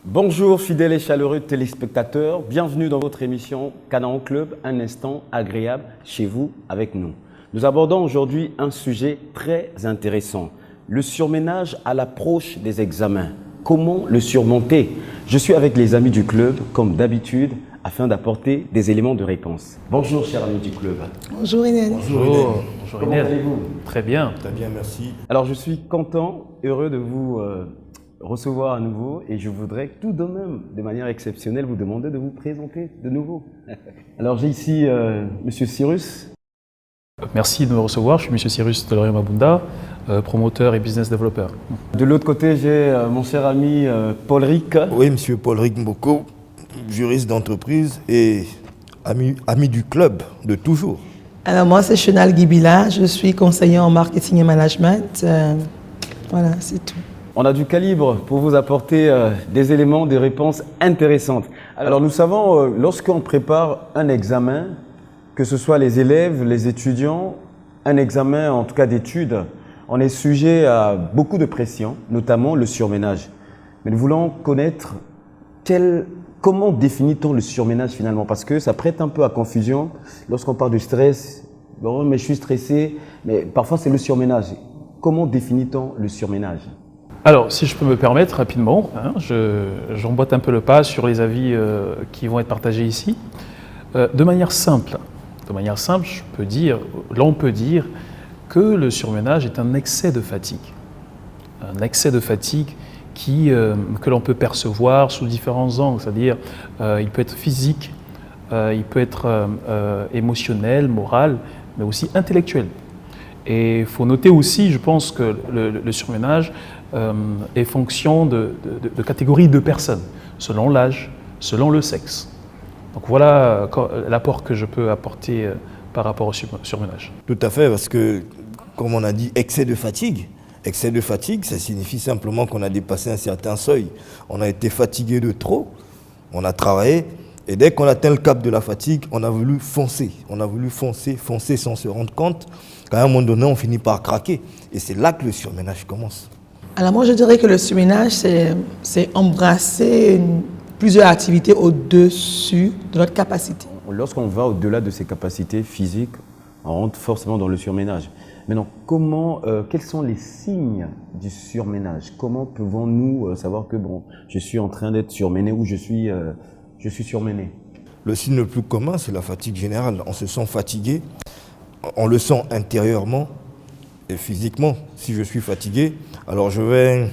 Bonjour fidèles et chaleureux téléspectateurs, bienvenue dans votre émission Canaan Club, un instant agréable chez vous avec nous. Nous abordons aujourd'hui un sujet très intéressant, le surménage à l'approche des examens. Comment le surmonter? Je suis avec les amis du club, comme d'habitude, afin d'apporter des éléments de réponse. Bonjour chers amis du club. Bonjour Inès. Bonjour Comment Inès. allez-vous? Très bien. Très bien, merci. Alors je suis content, heureux de vous recevoir à nouveau et je voudrais tout de même, de manière exceptionnelle, vous demander de vous présenter de nouveau. Alors j'ai ici Monsieur Cyrus. Merci de me recevoir. Je suis Monsieur Cyrus Deloria Mabunda, promoteur et business developer. De l'autre côté, j'ai mon cher ami Paul Rick. Oui, monsieur Paul-Rick Mboko, juriste d'entreprise et ami du club de toujours. Alors moi c'est Chenal Guibila, je suis conseiller en marketing et management. Voilà, c'est tout. On a du calibre pour vous apporter des éléments de réponse intéressantes. Alors nous savons, lorsqu'on prépare un examen, que ce soit les élèves, les étudiants, un examen en tout cas d'études, on est sujet à beaucoup de pression, notamment le surménage. Mais nous voulons connaître comment définit-on le surménage finalement? Parce que ça prête un peu à confusion lorsqu'on parle de stress. Bon, mais je suis stressé, mais parfois c'est le surménage. Comment définit-on le surménage? Alors, si je peux me permettre rapidement, j'emboîte un peu le pas sur les avis qui vont être partagés ici. De manière simple, on peut dire que le surménage est un excès de fatigue. Un excès de fatigue que l'on peut percevoir sous différents angles, c'est-à-dire il peut être physique, il peut être émotionnel, moral, mais aussi intellectuel. Et il faut noter aussi, je pense que le surménage est fonction de catégories de personnes, selon l'âge, selon le sexe. Donc voilà l'apport que je peux apporter par rapport au surménage. Tout à fait, parce que, comme on a dit, excès de fatigue, ça signifie simplement qu'on a dépassé un certain seuil. On a été fatigué de trop, on a travaillé, et dès qu'on atteint le cap de la fatigue, on a voulu foncer. On a voulu foncer sans se rendre compte qu'à un moment donné, on finit par craquer. Et c'est là que le surménage commence. Alors moi je dirais que le surménage c'est embrasser plusieurs activités au-dessus de notre capacité. Lorsqu'on va au-delà de ses capacités physiques, on rentre forcément dans le surménage. Maintenant, quels sont les signes du surménage? Comment pouvons-nous savoir que je suis en train d'être surmené ou je suis surmené? Le signe le plus commun, c'est la fatigue générale. On se sent fatigué, on le sent intérieurement et physiquement. Si je suis fatigué, alors je vais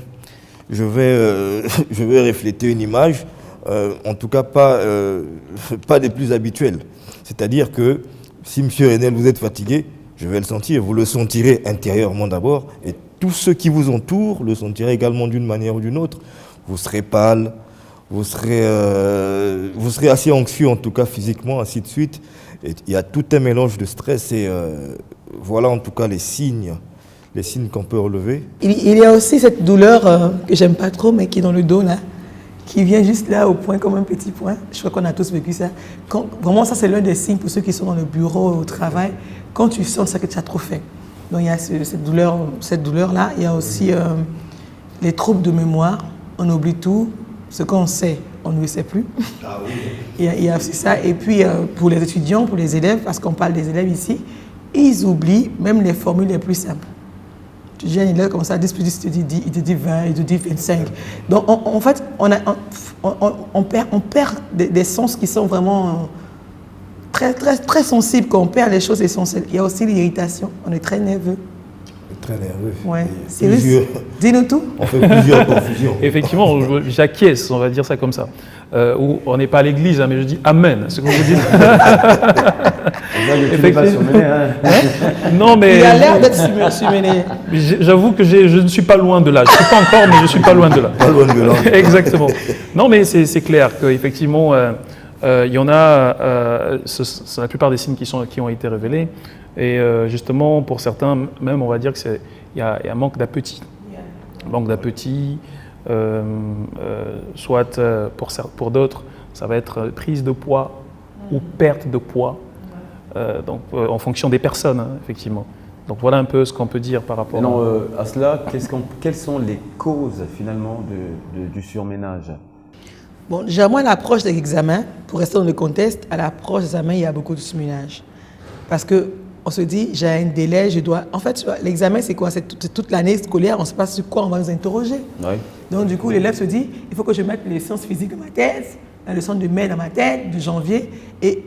refléter une image, en tout cas pas des plus habituelles. C'est-à-dire que si M. Renel, vous êtes fatigué, je vais le sentir. Vous le sentirez intérieurement d'abord et tous ceux qui vous entourent le sentiront également d'une manière ou d'une autre. Vous serez pâle, vous serez assez anxieux, en tout cas physiquement, ainsi de suite. Et il y a tout un mélange de stress et voilà en tout cas les signes qu'on peut relever. Il y a aussi cette douleur que j'aime pas trop, mais qui est dans le dos là, qui vient juste là au point comme un petit point. Je crois qu'on a tous vécu ça. Vraiment ça c'est l'un des signes pour ceux qui sont dans le bureau, au travail, quand tu sens ça que tu as trop fait. Donc il y a cette douleur là. Il y a aussi les troubles de mémoire. On oublie tout. Ce qu'on sait, on ne le sait plus. Ah oui. Il y a aussi ça. Et puis pour les étudiants, pour les élèves, parce qu'on parle des élèves ici, ils oublient même les formules les plus simples. Tu dis un élève comme ça, 10 plus 10, il te dit 20, il te dit 25. Donc en fait, on perd des sens qui sont vraiment très, très, très sensibles, quand on perd les choses essentielles. Il y a aussi l'irritation, on est très nerveux. Très nerveux. Ouais. Cyrus, dis-nous tout. On fait plusieurs confusions. Effectivement, j'acquiesce, on va dire ça comme ça. On n'est pas à l'église, hein, mais je dis Amen, ce que vous dites. Non, mais il a l'air d'être surmené. J'avoue que je ne suis pas loin de là. Je ne suis pas encore, mais je ne suis pas loin de là. Pas loin de là. Exactement. Non, mais c'est clair qu'effectivement, il y en a, c'est la plupart des signes qui ont été révélés. Et justement, pour certains, même, on va dire qu'il y a un manque d'appétit. Manque d'appétit, soit pour d'autres, ça va être prise de poids ou perte de poids, donc en fonction des personnes, hein, effectivement. Donc voilà un peu ce qu'on peut dire par rapport À cela, quelles sont les causes finalement du surménage? Bon, déjà, moi, à l'approche de l'examen, pour rester dans le contexte, à l'approche de l'examen, il y a beaucoup de surménage. Parce qu'on se dit, j'ai un délai, je dois... En fait, l'examen, c'est quoi? C'est toute l'année scolaire, on ne sait pas sur quoi on va nous interroger. Oui. Donc, du coup, l'élève se dit, il faut que je mette les sciences physiques dans ma tête, la leçon de mai dans ma tête, de janvier. Et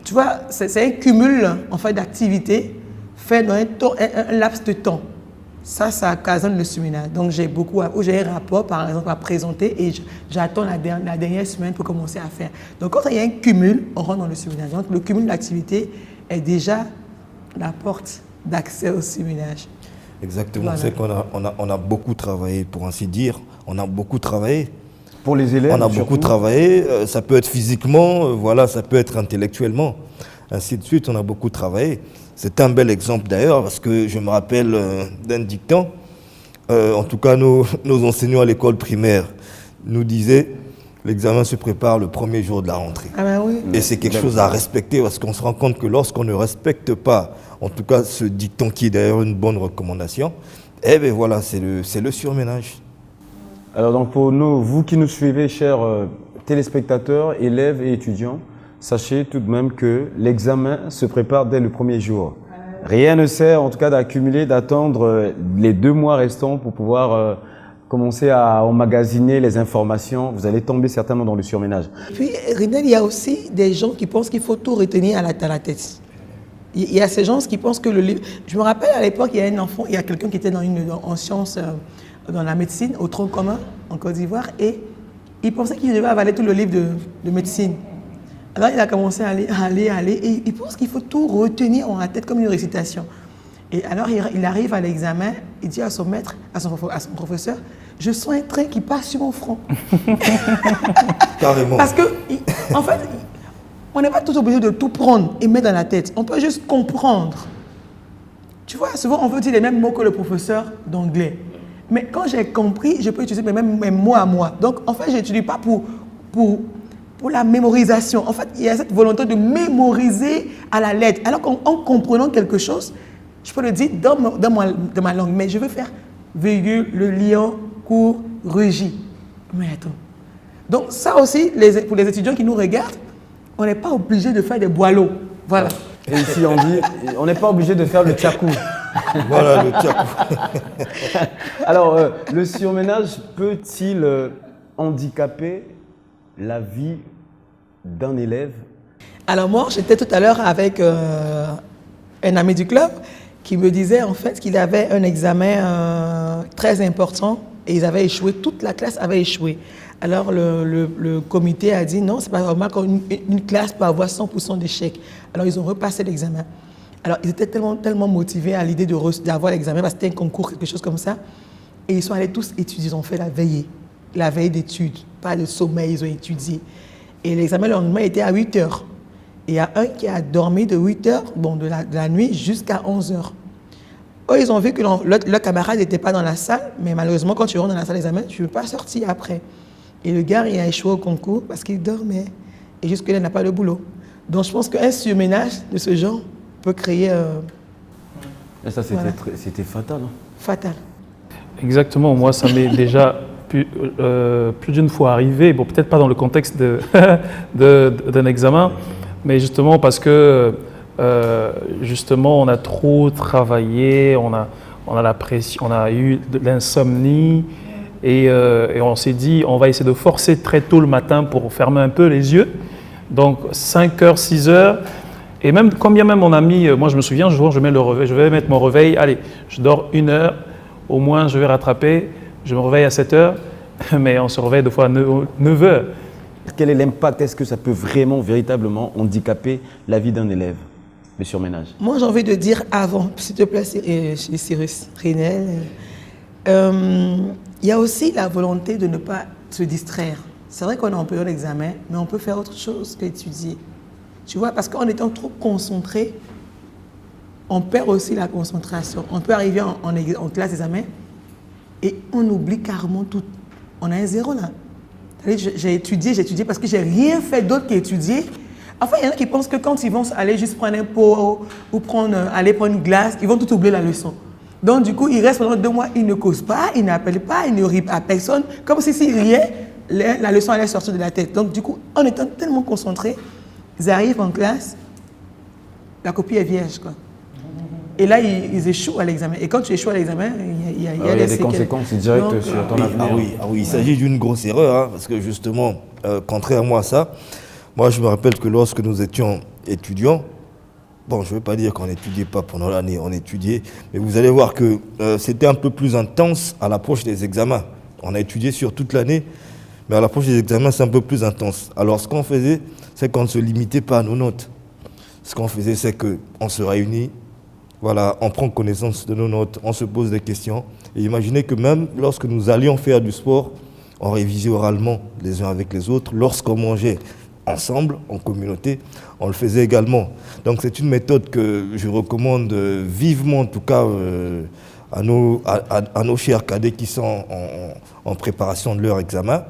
tu vois, c'est un cumul, en fait, d'activités fait dans un laps de temps. Ça occasionne le surménage. Donc, j'ai un rapport, par exemple, à présenter et j'attends la dernière semaine pour commencer à faire. Donc, quand il y a un cumul, on rentre dans le surménage. Donc, le cumul d'activités est déjà la porte d'accès au surménage. Exactement. Voilà. C'est qu'on a beaucoup travaillé, pour ainsi dire. On a beaucoup travaillé. Pour les élèves, On a surtout. beaucoup travaillé. Ça peut être physiquement, voilà, ça peut être intellectuellement. Ainsi de suite, on a beaucoup travaillé. C'est un bel exemple d'ailleurs, parce que je me rappelle d'un dicton. En tout cas, nos enseignants à l'école primaire nous disaient l'examen se prépare le premier jour de la rentrée. Ah ben oui. Et c'est quelque chose à respecter, parce qu'on se rend compte que lorsqu'on ne respecte pas, en tout cas ce dicton qui est d'ailleurs une bonne recommandation, eh bien voilà, c'est le surménage. Alors donc pour nous, vous qui nous suivez, chers téléspectateurs, élèves et étudiants, sachez tout de même que l'examen se prépare dès le premier jour. Rien ne sert en tout cas d'accumuler, d'attendre les 2 mois restants pour pouvoir commencer à emmagasiner les informations. Vous allez tomber certainement dans le surménage. Puis, Rinel, il y a aussi des gens qui pensent qu'il faut tout retenir à la tête. Il y a ces gens qui pensent que le livre... Je me rappelle à l'époque, il y a un enfant, il y a quelqu'un qui était en sciences, dans la médecine, au tronc commun, en Côte d'Ivoire, et il pensait qu'il devait avaler tout le livre de médecine. Alors il a commencé à aller, et il pense qu'il faut tout retenir en la tête comme une récitation. Et alors il arrive à l'examen, il dit à son maître, à son professeur, je sens un train qui passe sur mon front. Carrément. Parce que, en fait, on n'est pas tous obligés de tout prendre et mettre dans la tête. On peut juste comprendre. Tu vois, souvent on veut dire les mêmes mots que le professeur d'anglais. Mais quand j'ai compris, je peux utiliser mes mots à moi. Donc, en fait, je n'utilise pas pour la mémorisation. En fait, il y a cette volonté de mémoriser à la lettre. Alors qu'en comprenant quelque chose, je peux le dire dans ma langue, mais je veux faire virgule, le lion court, rugit. Mais attends. Donc ça aussi, pour les étudiants qui nous regardent, on n'est pas obligé de faire des boileaux. Voilà. Et ici on dit, on n'est pas obligé de faire le tchakou. Voilà le tchakou. Alors, le surménage peut-il handicaper la vie d'un élève? Alors moi, j'étais tout à l'heure avec un ami du club qui me disait en fait qu'il avait un examen très important et ils avaient échoué, toute la classe avait échoué. Alors le comité a dit non, c'est pas normal qu'une classe peut avoir 100% d'échec. Alors ils ont repassé l'examen. Alors ils étaient tellement motivés à l'idée d'avoir l'examen parce que c'était un concours, quelque chose comme ça. Et ils sont allés tous étudier, ils ont fait la veille d'études, pas de sommeil, ils ont étudié. Et l'examen le lendemain était à 8 h. Et il y a un qui a dormi de 8 h, bon, de la nuit jusqu'à 11 h. Eux, ils ont vu que leur camarade n'était pas dans la salle, mais malheureusement, quand tu rentres dans la salle d'examen, tu ne peux pas sortir après. Et le gars, il a échoué au concours parce qu'il dormait. Et jusque-là, il n'a pas de boulot. Donc, je pense qu'un surménage de ce genre peut créer... Et ça, c'était voilà. C'était fatal. Hein. Fatal. Exactement, moi ça m'est déjà plus d'une fois arrivé, bon peut-être pas dans le contexte d'un examen, mais justement parce que justement on a trop travaillé, on a la pression, on a eu de l'insomnie et on s'est dit on va essayer de forcer très tôt le matin pour fermer un peu les yeux, donc 5 h, 6 h. Et même, combien même on a mis, moi je me souviens, un jour je vais mettre mon réveil, allez, je dors 1 heure, au moins je vais rattraper, je me réveille à 7 h, mais on se réveille 2 fois à 9 h. Quel est l'impact? Est-ce que ça peut vraiment, véritablement handicaper la vie d'un élève, le surménage? Moi, j'ai envie de dire avant, s'il te plaît, Cyrus, Rinel, il y a aussi la volonté de ne pas se distraire. C'est vrai qu'on est en période d'examen, mais on peut faire autre chose qu'étudier. Tu vois, parce qu'en étant trop concentré, on perd aussi la concentration. On peut arriver en classe d'examen et on oublie carrément tout. On a un 0 là. J'ai étudié parce que j'ai rien fait d'autre qu'étudier. Enfin, il y en a qui pensent que quand ils vont aller juste prendre un pot ou aller prendre une glace, ils vont tout oublier la leçon. Donc, du coup, ils restent pendant 2 mois, ils ne causent pas, ils n'appellent pas, ils ne rient à personne, comme si s'ils riaient, la leçon allait sortir de la tête. Donc, du coup, en étant tellement concentrés, ils arrivent en classe, la copie est vierge, quoi. Et là, ils échouent à l'examen. Et quand tu échoues à l'examen, il y a des conséquences directes sur ton avenir. Oui, il s'agit d'une grosse erreur, hein, parce que justement, contrairement à ça, moi je me rappelle que lorsque nous étions étudiants, bon, je ne veux pas dire qu'on n'étudiait pas pendant l'année, on étudiait, mais vous allez voir que c'était un peu plus intense à l'approche des examens. On a étudié sur toute l'année, mais à l'approche des examens, c'est un peu plus intense. Alors ce qu'on faisait, c'est qu'on ne se limitait pas à nos notes. Ce qu'on faisait, c'est qu'on se réunit, voilà, on prend connaissance de nos notes, on se pose des questions. Et imaginez que même lorsque nous allions faire du sport, on révisait oralement les uns avec les autres. Lorsqu'on mangeait ensemble, en communauté, on le faisait également. Donc c'est une méthode que je recommande vivement, en tout cas, à nos chers cadets qui sont en préparation de leur examen.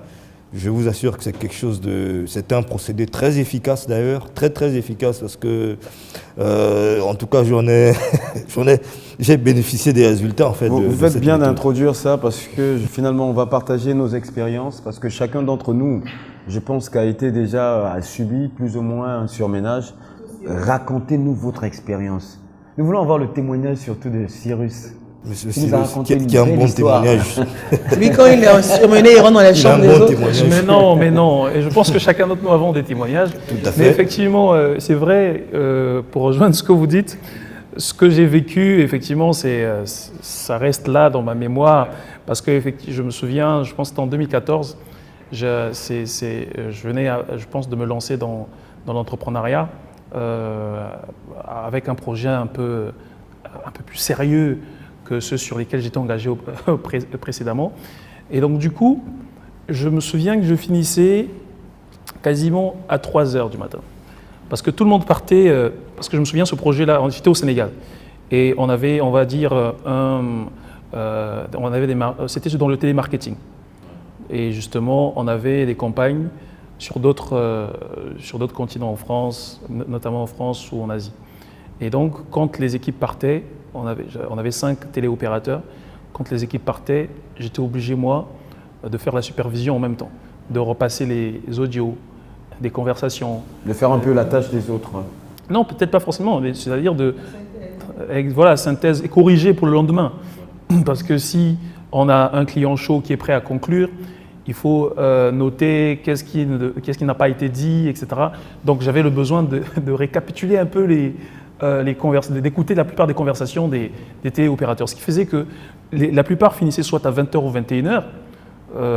Je vous assure que c'est quelque chose c'est un procédé très efficace d'ailleurs, très très efficace parce que, en tout cas, j'ai bénéficié des résultats en fait. Vous faites bien d'introduire ça parce que finalement on va partager nos expériences parce que chacun d'entre nous, je pense qu'a été déjà subi plus ou moins un surménage. Racontez-nous votre expérience. Nous voulons avoir le témoignage surtout de Cyrus. Monsieur Cyrus, qui a un bon témoignage. Lui, quand il est surmené, il rentre dans la chambre des autres. Mais non. Et je pense que chacun d'entre nous avons des témoignages. Tout à fait. Mais effectivement, c'est vrai, pour rejoindre ce que vous dites, ce que j'ai vécu, effectivement, ça reste là dans ma mémoire. Parce que je me souviens, je pense que c'était en 2014, je venais, je pense, de me lancer dans l'entrepreneuriat avec un projet un peu plus sérieux que ceux sur lesquels j'étais engagé précédemment. Et donc du coup, je me souviens que je finissais quasiment à 3 heures du matin. Parce que tout le monde partait, parce que je me souviens ce projet-là, j'étais au Sénégal. Et on avait, on va dire, c'était dans le télémarketing. Et justement, on avait des campagnes sur d'autres continents en France, notamment en France ou en Asie. Et donc, quand les équipes partaient, on avait 5 téléopérateurs. Quand les équipes partaient, j'étais obligé, moi, de faire la supervision en même temps, de repasser les audios, des conversations. De faire un peu la tâche des autres. Non, peut-être pas forcément, mais c'est-à-dire synthèse et corriger pour le lendemain. Parce que si on a un client chaud qui est prêt à conclure, il faut noter qu'est-ce qui n'a pas été dit, etc. Donc j'avais le besoin de récapituler un peu d'écouter la plupart des conversations des téléopérateurs. Ce qui faisait que la plupart finissaient soit à 20h ou 21h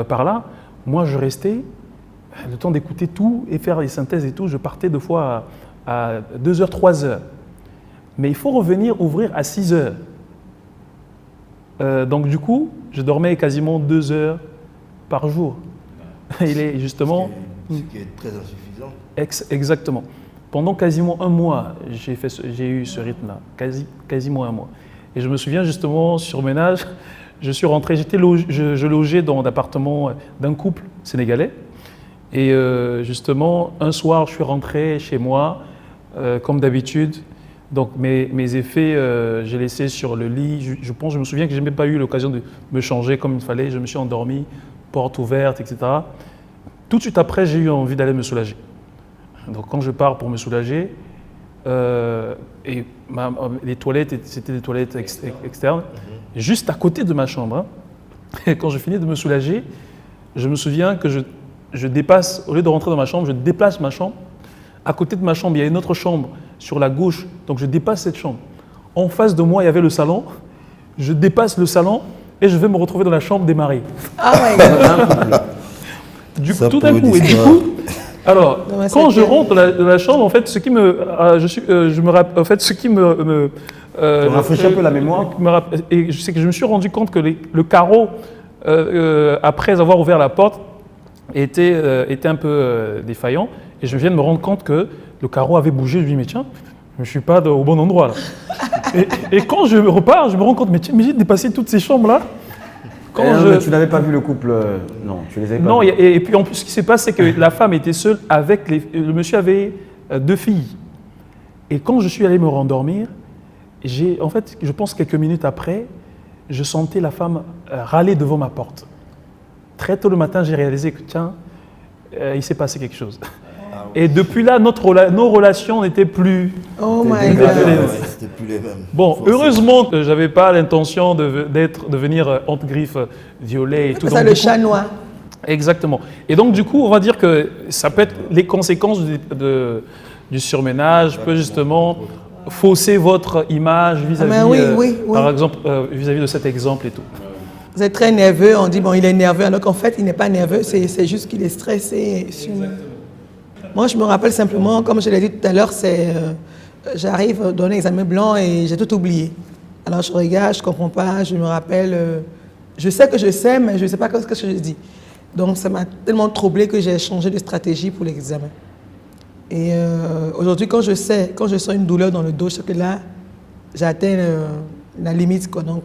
par là. Moi, je restais le temps d'écouter tout et faire les synthèses et tout. Je partais 2 fois à 2h, 3h. Mais il faut revenir ouvrir à 6h. Donc du coup, je dormais quasiment 2 heures par jour. Il est justement... Ce qui est très insuffisant. Exactement. Pendant quasiment 1 mois, j'ai eu ce rythme-là, quasiment 1 mois. Et je me souviens justement, sur ménage, je suis rentré, je logeais dans l'appartement d'un couple sénégalais. Et justement, un soir, je suis rentré chez moi, comme d'habitude. Donc mes effets, j'ai laissé sur le lit. Je me souviens que je n'ai même pas eu l'occasion de me changer comme il fallait. Je me suis endormi, porte ouverte, etc. Tout de suite après, j'ai eu envie d'aller me soulager. Donc quand je pars pour me soulager, les toilettes, c'était des toilettes externes, juste à côté de ma chambre. Et quand je finis de me soulager, je me souviens que je dépasse, au lieu de rentrer dans ma chambre, je déplace ma chambre. À côté de ma chambre, il y a une autre chambre sur la gauche, donc je dépasse cette chambre. En face de moi, il y avait le salon. Je dépasse le salon et je vais me retrouver dans la chambre des maris. Ah my God. Du coup, tout d'un coup, et du coup, alors, quand je rentre dans la chambre, en fait, ce qui me rafraîchit un peu la mémoire. Et c'est que je me suis rendu compte que le carreau, après avoir ouvert la porte, était un peu défaillant. Et je viens de me rendre compte que le carreau avait bougé. Je me dis, mais tiens, je ne suis pas au bon endroit là. et quand je repars, je me rends compte, mais tiens, j'ai dépassé toutes ces chambres-là. Mais tu n'avais pas vu le couple, non, tu les avais pas vus. Et puis en plus, ce qui s'est passé, c'est que la femme était seule avec le monsieur avait 2 filles. Et quand je suis allé me rendormir, en fait, je pense quelques minutes après, je sentais la femme râler devant ma porte. Très tôt le matin, j'ai réalisé que tiens, il s'est passé quelque chose. Et depuis là, nos relations n'étaient plus... Oh my Ouais, God. c'était plus les mêmes. Bon, Forcément. heureusement que je n'avais pas l'intention de devenir Honte-Griffe violet et tout. Ça, Donc, le du coup- chat noir. Exactement. Et donc, du coup, on va dire que ça peut être les conséquences du surménage, peut justement fausser votre image vis-à-vis, Ah ben oui, oui, oui. par exemple, vis-à-vis de cet exemple et tout. Vous êtes très nerveux, on dit bon, il est nerveux, alors qu'en fait, il n'est pas nerveux, c'est juste qu'il est stressé. Moi, je me rappelle simplement, comme je l'ai dit tout à l'heure, j'arrive à donner l'examen blanc et j'ai tout oublié. Alors je regarde, je ne comprends pas, je me rappelle, je sais que je sais, mais je ne sais pas ce que je dis. Donc ça m'a tellement troublé que j'ai changé de stratégie pour l'examen. Et aujourd'hui, quand je sens une douleur dans le dos, je sais que là, j'atteins la limite, quoi. Donc,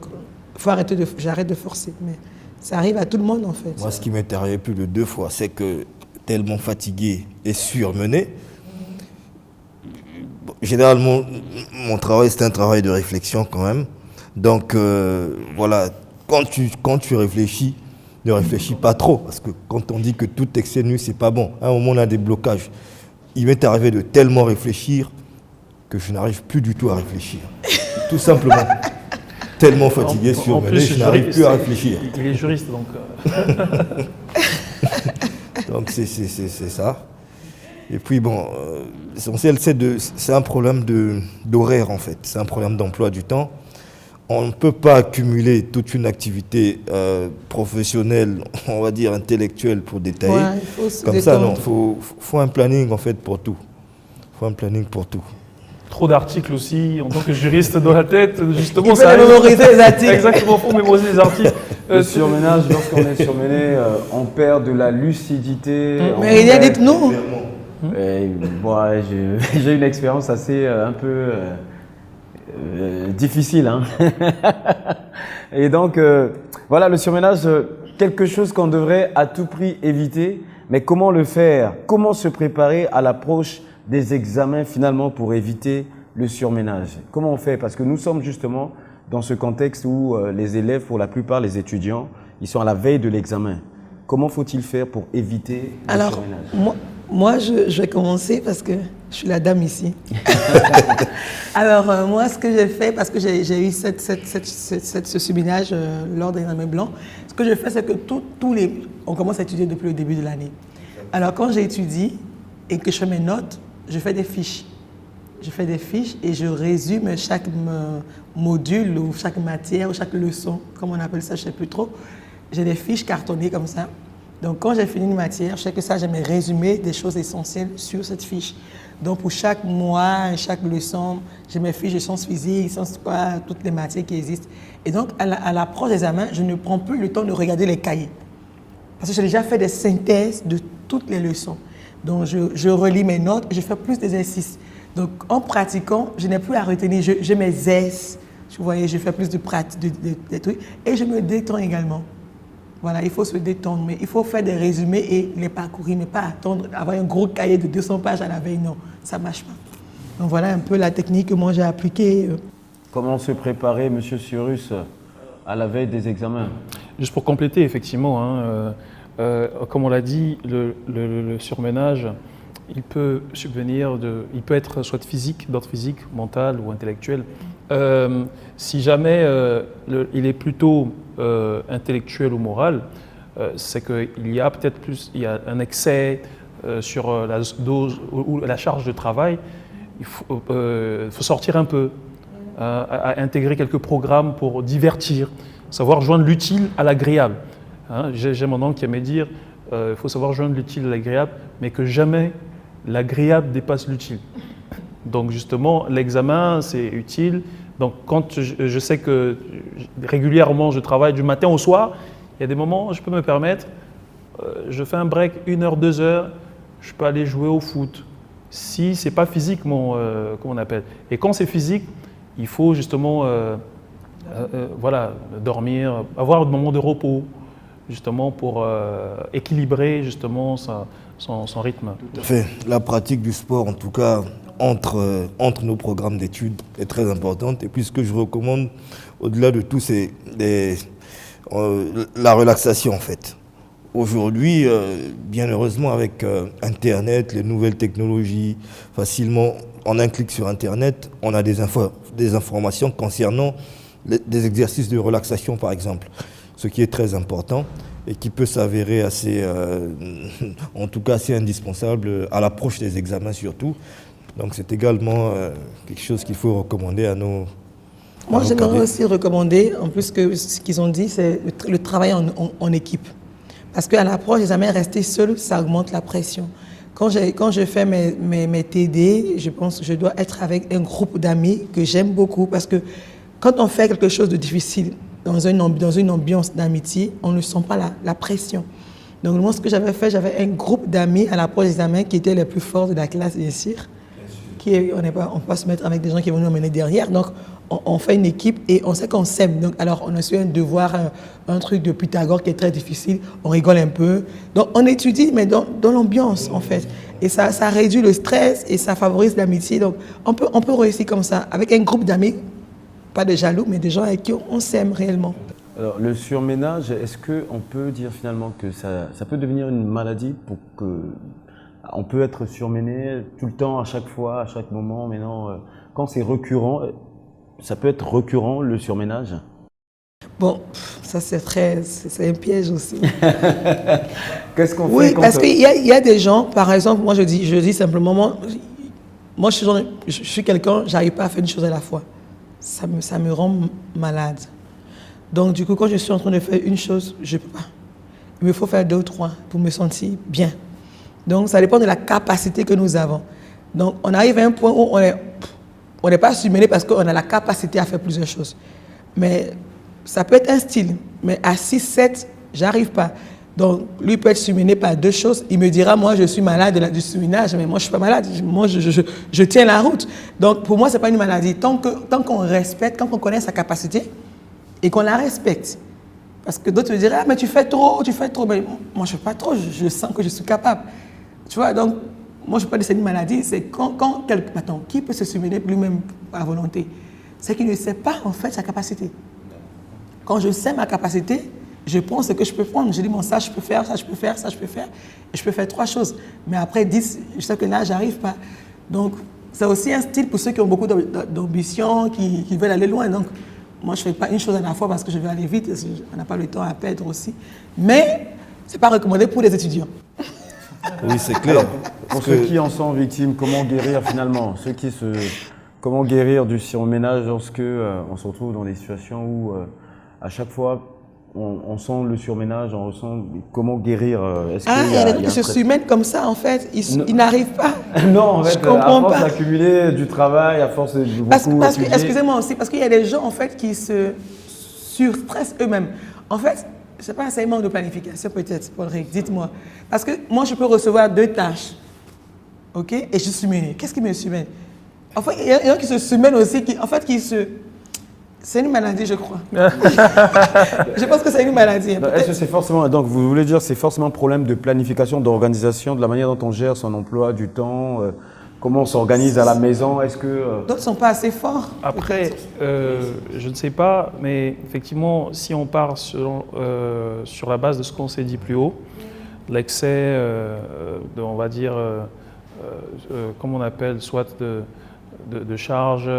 j'arrête de forcer. Mais ça arrive à tout le monde, en fait. Moi, ce qui m'est arrivé plus de 2 fois, c'est que tellement fatigué et surmené, généralement, mon travail, c'est un travail de réflexion quand même. Donc, voilà, quand tu réfléchis, ne réfléchis pas trop. Parce que quand on dit que tout excès de nuit, c'est pas bon. À un moment, on a des blocages. Il m'est arrivé de tellement réfléchir que je n'arrive plus du tout à réfléchir. Tout simplement. Tellement fatigué, En surmené, plus, je n'arrive plus à réfléchir. Il est juriste, donc... Donc c'est ça. Et puis bon, l'essentiel c'est un problème d'horaire en fait, c'est un problème d'emploi du temps. On ne peut pas accumuler toute une activité professionnelle, on va dire intellectuelle pour détailler. Ouais, il faut se Comme ça, détendre. non, faut un planning en fait pour tout. Faut un planning pour tout. Trop d'articles aussi, en tant que juriste dans la tête, justement, Il faut ça arrive. mémoriser les articles. Exactement, il faut mémoriser les articles. Le surménage, lorsqu'on est surmené, on perd de la lucidité. on Mais il y a perd- dites-nous. Et, bon, ouais, j'ai une expérience assez un peu difficile. Hein. Et donc, voilà, le surménage, quelque chose qu'on devrait à tout prix éviter. Mais comment le faire? Comment se préparer à l'approche des examens finalement pour éviter le surménage? Comment on fait? Parce que nous sommes justement dans ce contexte où les élèves, pour la plupart, les étudiants, ils sont à la veille de l'examen. Comment faut-il faire pour éviter le Alors, surménage? moi je vais commencer parce que je suis la dame ici. Alors, moi, ce que j'ai fait, parce que j'ai eu ce surménage lors d'un examen blanc, ce que je fais, c'est que on commence à étudier depuis le début de l'année. Alors, quand j'étudie et que je fais mes notes, je fais des fiches. Je fais des fiches et je résume chaque module ou chaque matière ou chaque leçon, comme on appelle ça, je ne sais plus trop. J'ai des fiches cartonnées comme ça. Donc, quand j'ai fini une matière, je sais que ça, j'ai mes résumés des choses essentielles sur cette fiche. Donc, pour chaque mois, chaque leçon, j'ai mes fiches de sciences physiques, sciences quoi, toutes les matières qui existent. Et donc, à l'approche des examens, je ne prends plus le temps de regarder les cahiers. Parce que j'ai déjà fait des synthèses de toutes les leçons. Donc, je relis mes notes, je fais plus d'exercices. Donc, en pratiquant, je n'ai plus à retenir. J'ai mes aises, vous voyez, je fais plus de pratique, des trucs. Et je me détends également. Voilà, il faut se détendre, mais il faut faire des résumés et les parcourir, mais pas attendre, avoir un gros cahier de 200 pages à la veille, non, ça ne marche pas. Donc voilà un peu la technique que moi j'ai appliquée. Comment se préparer, Monsieur Cyrus, à la veille des examens? Juste pour compléter, effectivement, hein, comme on l'a dit, le surménage, il peut subvenir il peut être soit physique, d'ordre physique, mental ou intellectuel. Si jamais il est plutôt intellectuel ou moral, c'est qu'il y a peut-être il y a un excès sur la dose ou la charge de travail. Il faut sortir un peu, à intégrer quelques programmes pour divertir, savoir joindre l'utile à l'agréable. Hein, j'ai mon oncle qui aimait dire il faut savoir joindre l'utile à l'agréable, mais que jamais l'agréable dépasse l'utile. Donc justement, l'examen, c'est utile. Donc quand je sais que régulièrement je travaille du matin au soir, il y a des moments où je peux me permettre, je fais un break, 1 heure, 2 heures, je peux aller jouer au foot. Si ce n'est pas physique, comment on appelle. Et quand c'est physique, il faut justement voilà, dormir, avoir un moment de repos. justement pour équilibrer justement son rythme. Tout à fait. La pratique du sport, en tout cas, entre nos programmes d'études est très importante. Et puis ce que je recommande, au-delà de tout, c'est la relaxation en fait. Aujourd'hui, bien heureusement, avec Internet, les nouvelles technologies, facilement, en un clic sur Internet, on a des informations concernant des exercices de relaxation, par exemple. Ce qui est très important et qui peut s'avérer assez, en tout cas assez indispensable à l'approche des examens surtout. Donc c'est également quelque chose qu'il faut recommander à nos... Moi, j'aimerais aussi recommander, en plus que ce qu'ils ont dit, c'est le travail en équipe. Parce qu'à l'approche des examens, rester seul, ça augmente la pression. Quand je fais mes TD, je pense que je dois être avec un groupe d'amis que j'aime beaucoup. Parce que quand on fait quelque chose de difficile dans une ambiance d'amitié, on ne sent pas la pression. Donc moi, ce que j'avais fait, j'avais un groupe d'amis à l'approche des examens qui étaient les plus forts de la classe, bien sûr. On ne peut pas se mettre avec des gens qui vont nous emmener derrière. Donc, on fait une équipe et on sait qu'on s'aime. Donc, alors, on a su un devoir, un truc de Pythagore qui est très difficile. On rigole un peu. Donc, on étudie, mais dans l'ambiance, en fait. Et ça réduit le stress et ça favorise l'amitié. Donc, on peut réussir comme ça, avec un groupe d'amis, pas de jaloux, mais des gens avec qui on s'aime réellement. Alors, le surménage, est-ce qu'on peut dire finalement que ça peut devenir une maladie pour que... On peut être surmené tout le temps, à chaque fois, à chaque moment. Maintenant, quand c'est récurrent, ça peut être récurrent, le surménage? Bon, ça c'est un piège aussi. Qu'est-ce qu'on fait? Oui, parce qu'il y a des gens, par exemple, moi je dis simplement, moi je suis quelqu'un, j'arrive pas à faire une chose à la fois. Ça me rend malade. Donc du coup, quand je suis en train de faire une chose, je peux pas. Il me faut faire 2 ou 3 pour me sentir bien. Donc, ça dépend de la capacité que nous avons. Donc, on arrive à un point où on n'est pas submergé parce qu'on a la capacité à faire plusieurs choses. Mais ça peut être un style. Mais à 6, 7, j'arrive pas. Donc, lui peut être submergé par 2 choses. Il me dira, moi, je suis malade du surménage, mais moi, je ne suis pas malade. Moi, je tiens la route. Donc, pour moi, ce n'est pas une maladie. Tant qu'on respecte, tant qu'on connaît sa capacité et qu'on la respecte. Parce que d'autres me diraient, ah, mais tu fais trop. Mais moi, je ne fais pas trop. Je sens que je suis capable. Tu vois, donc, moi, je ne veux pas dire que c'est une maladie, c'est quand quelqu'un... Attends, qui peut se submerger lui-même à volonté? C'est qu'il ne sait pas, en fait, sa capacité. Quand je sais ma capacité, je prends ce que je peux prendre. Je dis, bon, ça, je peux faire, ça, je peux faire, ça, je peux faire. Et je peux faire 3 choses. Mais après 10, je sais que là, je n'arrive pas. Donc, c'est aussi un style pour ceux qui ont beaucoup d'ambition, qui veulent aller loin. Donc, moi, je ne fais pas une chose à la fois parce que je veux aller vite. On n'a pas le temps à perdre aussi. Mais ce n'est pas recommandé pour les étudiants. Oui, c'est clair. Pour ceux qui en sont victimes, comment guérir finalement? Comment guérir du surménage lorsque on se retrouve dans des situations où à chaque fois on sent le surménage, on ressent comment guérir? Il y a des gens qui se surmènent comme ça en fait, ils n'arrivent pas. Non, en fait, à force pas. d'accumuler du travail, à force de beaucoup étudier. Excusez-moi aussi, parce qu'il y a des gens en fait qui se surstressent eux-mêmes. En fait, je ne sais pas, c'est un manque de planification peut-être, Paul-Ric, dites-moi. Parce que moi, je peux recevoir 2 tâches, ok, et je suis surmené. Qu'est-ce qui me surmène? En fait, il y a des gens qui se surmènent aussi, c'est une maladie, je crois. Je pense que c'est une maladie. Est-ce que c'est forcément, donc vous voulez dire, c'est forcément un problème de planification, d'organisation, de la manière dont on gère son emploi, du temps, comment on s'organise à la maison? Est-ce que d'autres ne sont pas assez forts? Après, je ne sais pas, mais effectivement, si on part sur la base de ce qu'on s'est dit plus haut, l'excès, on va dire, comme on appelle, soit de charge,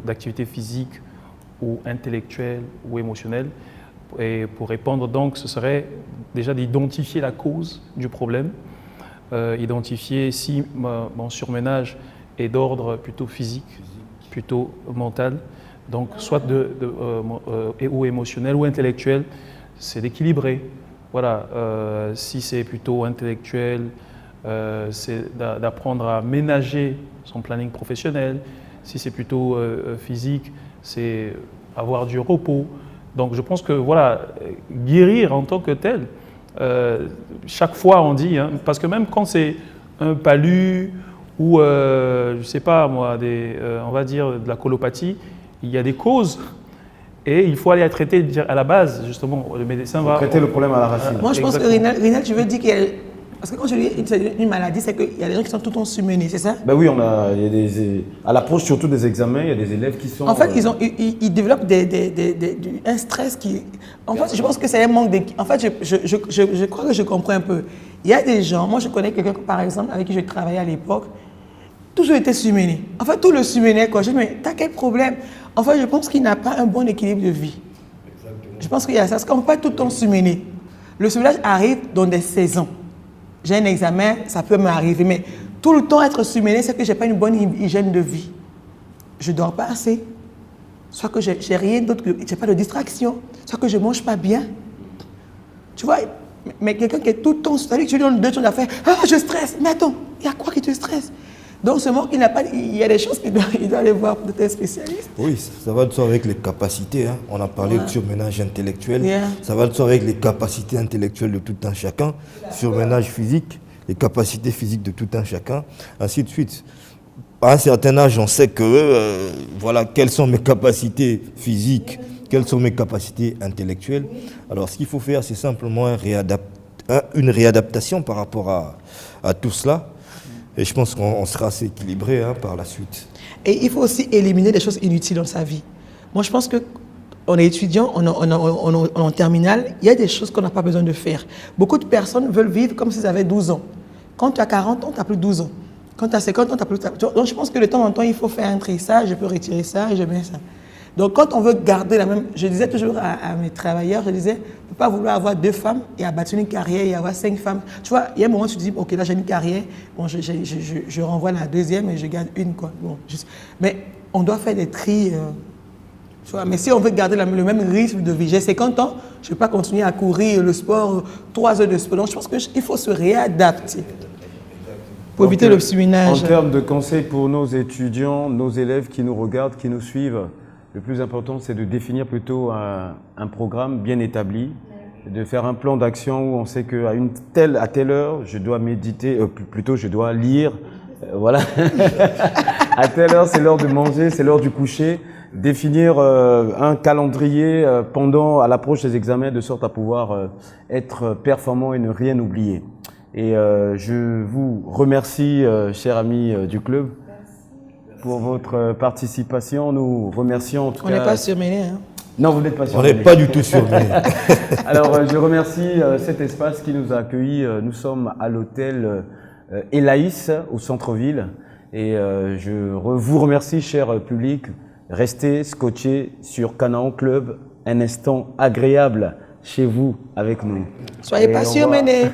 d'activité physique ou intellectuelle ou émotionnelle. Et pour répondre, donc, ce serait déjà d'identifier la cause du problème, identifier si mon surménage est d'ordre plutôt physique, plutôt mental, donc soit ou émotionnel ou intellectuel, c'est d'équilibrer. Voilà, si c'est plutôt intellectuel, c'est d'apprendre à ménager son planning professionnel. Si c'est plutôt physique, c'est avoir du repos. Donc je pense que voilà, guérir en tant que tel, chaque fois on dit, hein, parce que même quand c'est un palu ou je ne sais pas moi, on va dire de la colopathie, il y a des causes. Et il faut aller la traiter à la base, justement. Le médecin va traiter le problème à la racine. Moi, je pense que Exactement. Rinal, tu veux dire qu'il y a... Parce que quand je dis c'est une maladie, c'est qu'il y a des gens qui sont tout le temps surmenés, c'est ça? Ben oui, il y a à l'approche surtout des examens, il y a des élèves qui sont... En fait, ils développent un stress qui... En fait, je pense que c'est un manque d'équilibre. En fait, je crois que je comprends un peu. Il y a des gens, moi je connais quelqu'un, par exemple, avec qui je travaillais à l'époque, toujours été surmené. En fait, tout le surmenait, quoi. Je me dis, mais t'as quel problème? En fait, je pense qu'il n'a pas un bon équilibre de vie. Exactement. Je pense qu'il y a ça, parce qu'on ne peut pas tout le temps surmener. Le surmenage arrive dans des saisons. J'ai un examen, ça peut m'arriver, mais tout le temps être surmené, c'est que je n'ai pas une bonne hygiène de vie. Je ne dors pas assez, soit que je n'ai rien d'autre, je n'ai pas de distraction, soit que je ne mange pas bien. Tu vois, mais quelqu'un qui est tout le temps, c'est-à-dire que tu lui donnes 2 choses à faire, ah, je stresse, mais attends, il y a quoi qui te stresse? Donc, ce manque, il y a des choses qu'il doit aller voir pour être spécialiste. Oui, ça va de soi avec les capacités. Hein. On a parlé de surménage intellectuel. Yeah. Ça va de soi avec les capacités intellectuelles de tout un chacun. Surménage physique, les capacités physiques de tout un chacun, ainsi de suite. À un certain âge, on sait que, voilà, quelles sont mes capacités physiques, quelles sont mes capacités intellectuelles. Alors, ce qu'il faut faire, c'est simplement une réadaptation par rapport à tout cela. Et je pense qu'on sera assez équilibré par la suite. Et il faut aussi éliminer des choses inutiles dans sa vie. Moi, je pense qu'on est étudiant, on est en terminale, il y a des choses qu'on n'a pas besoin de faire. Beaucoup de personnes veulent vivre comme s'ils avaient 12 ans. Quand tu as 40 ans, tu n'as plus 12 ans. Quand tu as 50 ans, tu n'as plus... Donc, je pense que de temps en temps, il faut faire un tri. Ça, je peux retirer ça, je mets ça. Donc, quand on veut garder la même... Je disais toujours à mes travailleurs, je disais, ne pas vouloir avoir 2 femmes et bâtir une carrière et avoir 5 femmes. Tu vois, il y a un moment où tu te dis, ok, là j'ai une carrière, bon, je renvoie la deuxième et je garde une, quoi. Bon, mais on doit faire des tris. Tu vois, mais si on veut garder le même rythme de vie, j'ai 50 ans, je ne vais pas continuer à courir le sport, 3 heures de sport. Donc, je pense qu'il faut se réadapter pour éviter le surmenage. En termes de conseils pour nos étudiants, nos élèves qui nous regardent, qui nous suivent, le plus important, c'est de définir plutôt un programme bien établi, de faire un plan d'action où on sait qu'à à telle heure, je dois méditer, plutôt je dois lire, voilà. À telle heure, c'est l'heure de manger, c'est l'heure du coucher. Définir un calendrier à l'approche des examens de sorte à pouvoir être performant et ne rien oublier. Et je vous remercie, chers amis du club, pour votre participation. Nous remercions en tout cas... On n'est pas surmené, hein? Non, vous n'êtes pas On surmené. n'est pas du tout surmené. Alors, je remercie cet espace qui nous a accueillis. Nous sommes à l'hôtel Elaïs, au centre-ville. Et je vous remercie, cher public. Restez scotchés sur Canaan Club. Un instant agréable chez vous, avec nous. Soyez pas surmenés.